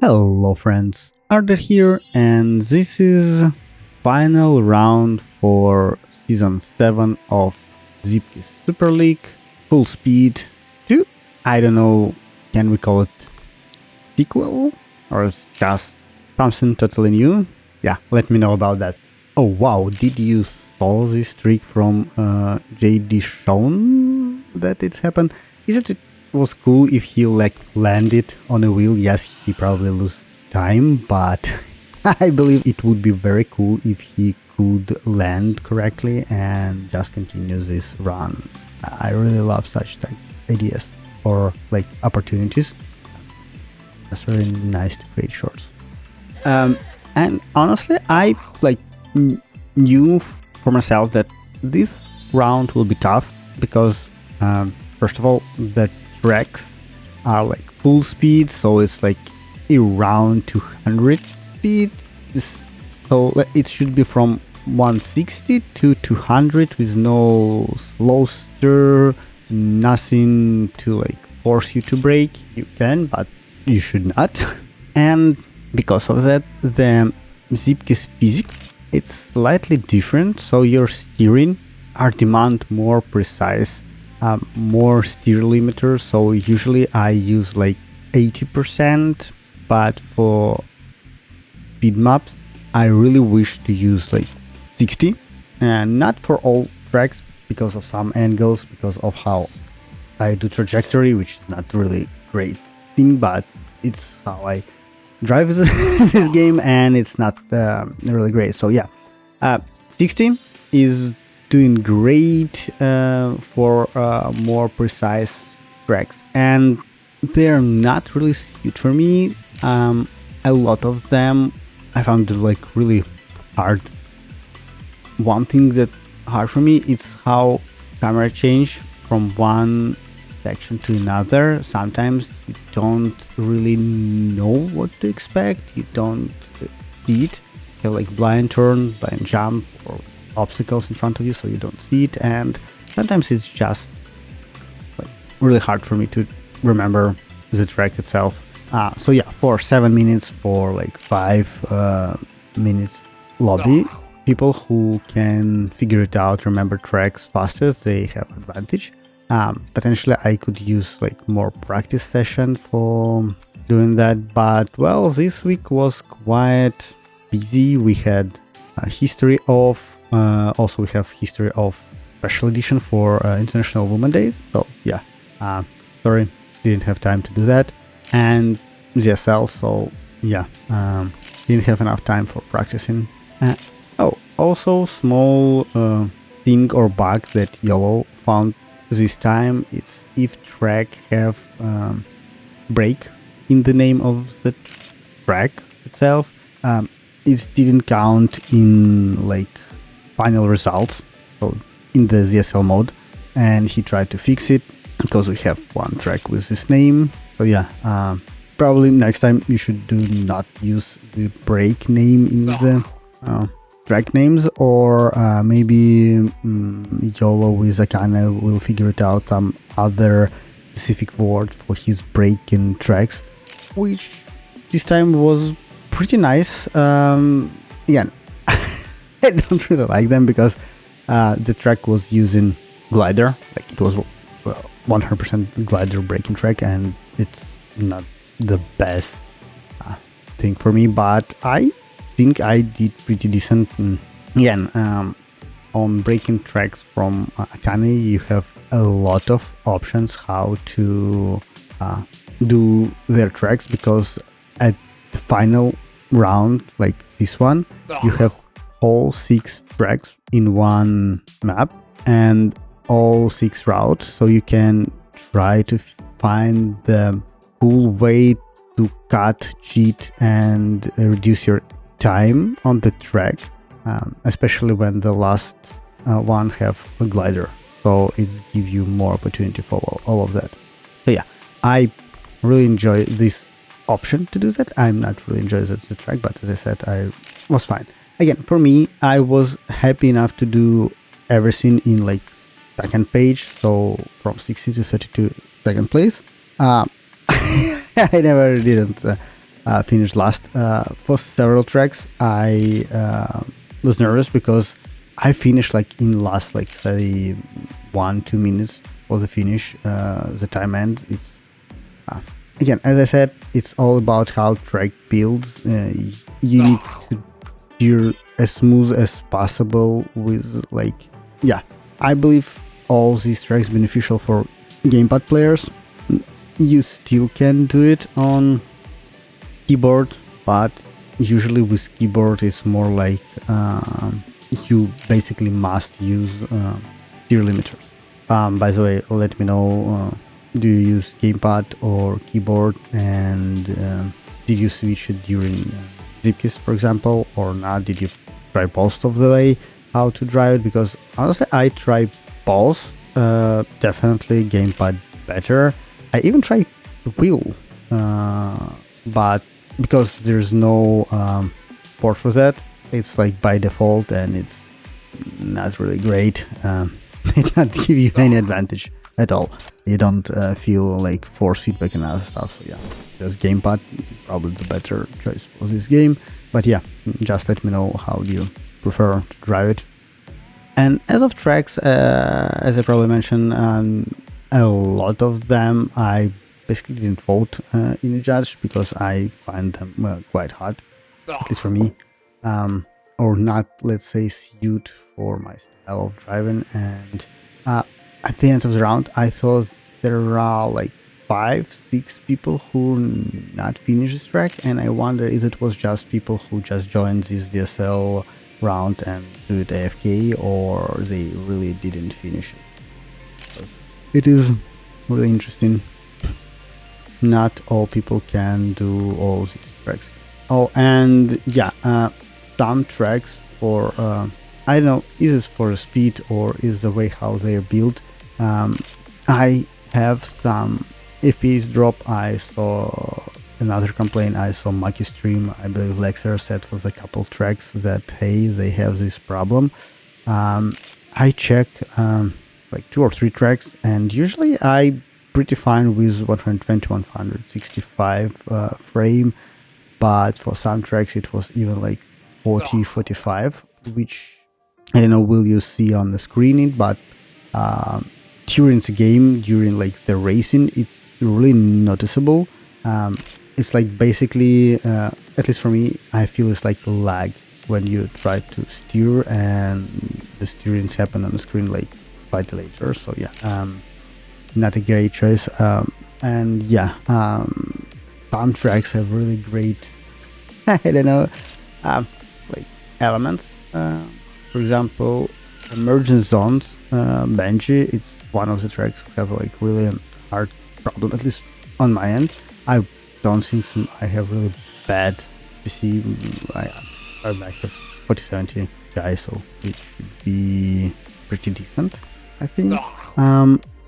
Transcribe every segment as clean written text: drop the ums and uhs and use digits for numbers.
Hello friends, Arthur here, and this is final round for season 7 of Zeepkist Super League Fullspeed II. I don't know, can we call it sequel or is just something totally new? Yeah, let me know about that. Oh wow, did you saw this trick from JD shown that it's happened? Is it was cool if he landed on a wheel? Yes, he probably lose time, but I believe it would be very cool if he could land correctly and just continue this run. I really love such ideas or opportunities. It's very nice to create shorts. And honestly, I knew for myself that this round will be tough because first of all, the tracks are full speed, so it's around 200 speed. So it should be from 160 to 200 with no slow stir, nothing to force you to brake. You can, but you should not. And because of that, the Zeepkist physics, it's slightly different, so your steering are demand more precise, more steer limiter. So usually I use 80%, but for speed maps I really wish to use 60, and not for all tracks because of some angles, because of how I do trajectory, which is not really great thing, but it's how I drive this game, and it's not really great. So yeah, 60 is doing great for more precise tracks, and they're not really suited for me. A lot of them I found really hard. One thing that hard for me is how camera change from one section to another. Sometimes you don't really know what to expect, you don't see it. You have blind turn, blind jump, or obstacles in front of you, so you don't see it, and sometimes it's just really hard for me to remember the track itself. So yeah, for 7 minutes, for 5 minutes lobby, people who can figure it out, remember tracks faster, they have advantage. Potentially I could use more practice session for doing that, but well, this week was quite busy. We had a history of also we have history of special edition for International Women's Days, so yeah, sorry, didn't have time to do that, and ZSL, so yeah, didn't have enough time for practicing. Oh, also small thing or bug that Yellow found this time, it's if track have break in the name of the track itself, it didn't count in final results, so in the ZSL mode, and he tried to fix it because we have one track with this name. So yeah, probably next time you should do not use the break name in the track names, or maybe YOLO with Akane will figure it out, some other specific word for his break-in tracks, which this time was pretty nice. Again, I don't really like them because the track was using glider, it was 100% glider breaking track, and it's not the best thing for me, but I think I did pretty decent. Again, on breaking tracks from Akane, you have a lot of options how to do their tracks, because at the final round, like this one, you have all 6 tracks in one map and all 6 routes, so you can try to find the cool way to cut, cheat, and reduce your time on the track, especially when the last one have a glider, so it gives you more opportunity for all of that. So yeah, I really enjoy this option to do that. I'm not really enjoying the track, but as I said, I was fine. Again, for me, I was happy enough to do everything in second page, so from 60 to 32 second place. I never didn't finished last. For several tracks, I was nervous because I finished like in last like 31-2 minutes for the finish. The time end. It's again, as I said, it's all about how track builds. You need to steer as smooth as possible with like, yeah, I believe all these tracks beneficial for gamepad players. You still can do it on keyboard, but usually with keyboard it's more like you basically must use steer limiters. By the way, let me know, do you use gamepad or keyboard, and did you switch it during Zeepkist, for example, or not? Did you try both of the way how to drive it? Because honestly, I try both. Definitely gamepad better. I even try wheel, but because there's no port for that, it's like by default, and it's not really great. It not give you any advantage at all. You don't feel like force feedback and other stuff. So yeah, just gamepad, probably the better choice for this game. But yeah, just let me know how do you prefer to drive it. And as of tracks, as I probably mentioned, a lot of them I basically didn't vote in a judge because I find them quite hard, at least for me, or not, let's say, suited for my style of driving. And at the end of the round, I thought there are like 5-6 people who not finished this track, and I wonder if it was just people who just joined this ZSL round and do it AFK, or they really didn't finish it. It is really interesting. Not all people can do all these tracks. Oh, and yeah, some tracks for I don't know, is it for speed or is the way how they're built. I have some FPS drop. I saw another complaint. I saw Maki Stream, I believe Lexer said for the couple tracks that hey, they have this problem. I check like 2 or 3 tracks, and usually I pretty fine with 120 165 frame, but for some tracks it was even like 40-45, which I don't know will you see on the screen, but during the game, during like the racing, it's really noticeable. It's like basically, at least for me, I feel it's like lag when you try to steer and the steerings happen on the screen like slightly later. So yeah, not a great choice. And yeah, some tracks have really great, I don't know, like elements. For example, emergent zones, Benji, it's one of the tracks have like really hard problem, at least on my end. I don't think I have really bad PC. I'm like a 4070 guy, so it should be pretty decent, I think.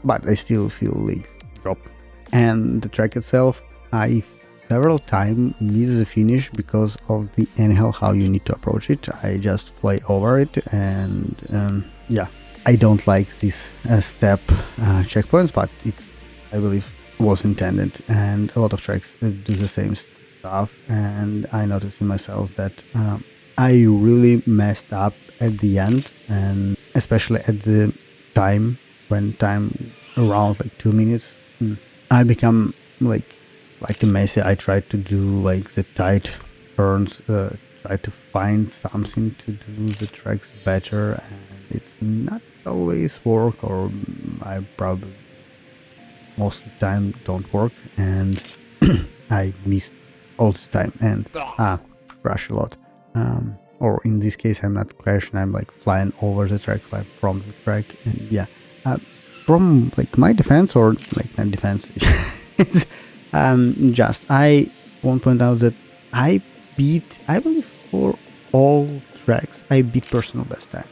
But I still feel like drop. And the track itself, I several times miss the finish because of the anyhow how you need to approach it. I just fly over it, and yeah, I don't like this step checkpoints, but it's, I believe, was intended, and a lot of tracks do the same stuff. And I noticed in myself that I really messed up at the end, and especially at the time, when time around like 2 minutes, I become like a messy. I tried to do like the tight turns, try to find something to do the tracks better, and it's not always work, or I probably most of the time don't work, and I missed all this time and crash a lot. Or in this case, I'm not crashing, I'm like flying over the track, like from the track. And yeah, from like my defense, or like not defense, it's just I want to point out that I believe for all tracks I beat personal best time.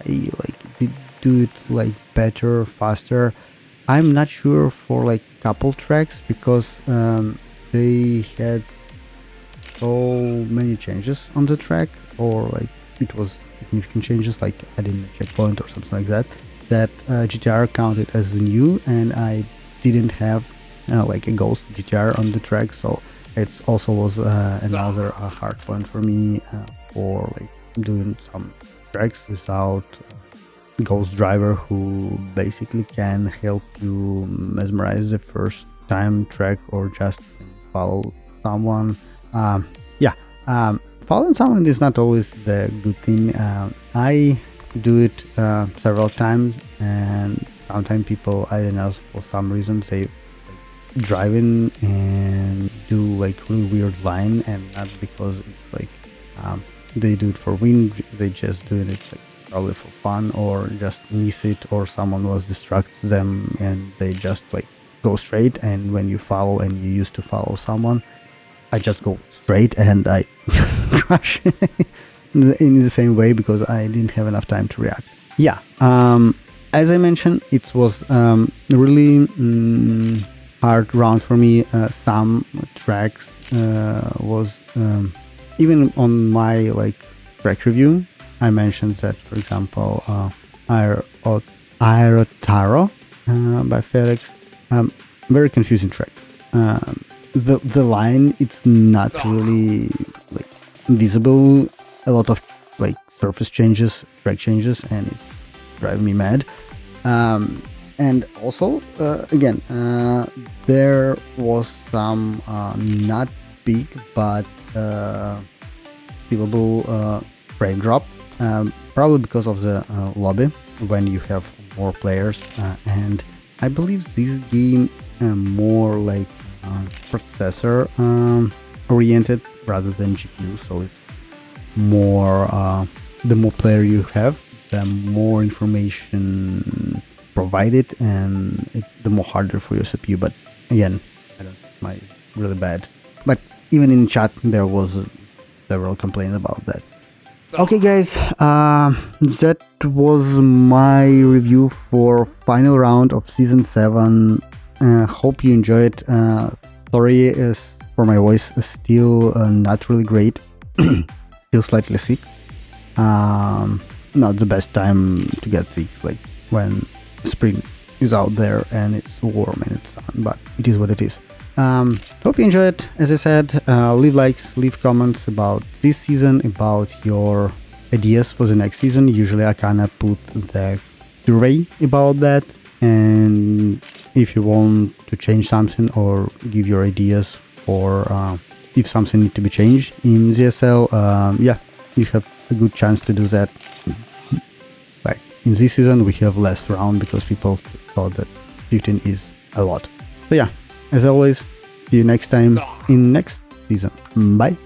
I like did do it like better, faster. I'm not sure for like couple tracks because they had so many changes on the track, or like it was significant changes, like adding a checkpoint or something like that, that GTR counted as new, and I didn't have like a ghost GTR on the track, so It's also was another hard point for me for like doing some tracks without ghost driver who basically can help you mesmerize the first time track or just follow someone. Following someone is not always the good thing. I do it several times, and sometimes people, I don't know, for some reason they driving and do like really weird line, and not because it's like they do it for win, they just doing it like probably for fun, or just miss it, or someone was distract them and they just like go straight. And when you follow and you used to follow someone, I just go straight and I crash in the same way because I didn't have enough time to react. Yeah, as I mentioned, it was really hard round for me. Some tracks was even on my like track review, I mentioned that, for example, Aerotaro by FedEx, very confusing track. The line, it's not really like visible. A lot of like surface changes, track changes, and it's driving me mad. And also, again, there was some not big but feelable frame drop, probably because of the lobby when you have more players, and I believe this game more like processor oriented rather than GPU, so it's more the more player you have, the more information provided, and the more harder for your CPU. But again, I don't think my really bad, but even in chat there was several complaints about that. Okay guys, that was my review for final round of season 7. Hope you enjoyed. Sorry is for my voice, still not really great. Still slightly sick. Not the best time to get sick, like when spring is out there and it's warm and it's sun, but it is what it is. Hope you enjoyed. As I said, leave likes, leave comments about this season, about your ideas for the next season. Usually I kinda put the survey about that, and if you want to change something or give your ideas for if something needs to be changed in ZSL, yeah, you have a good chance to do that. Like in this season we have less round because people thought that 15 is a lot. So yeah, as always, see you next time in next season. Bye.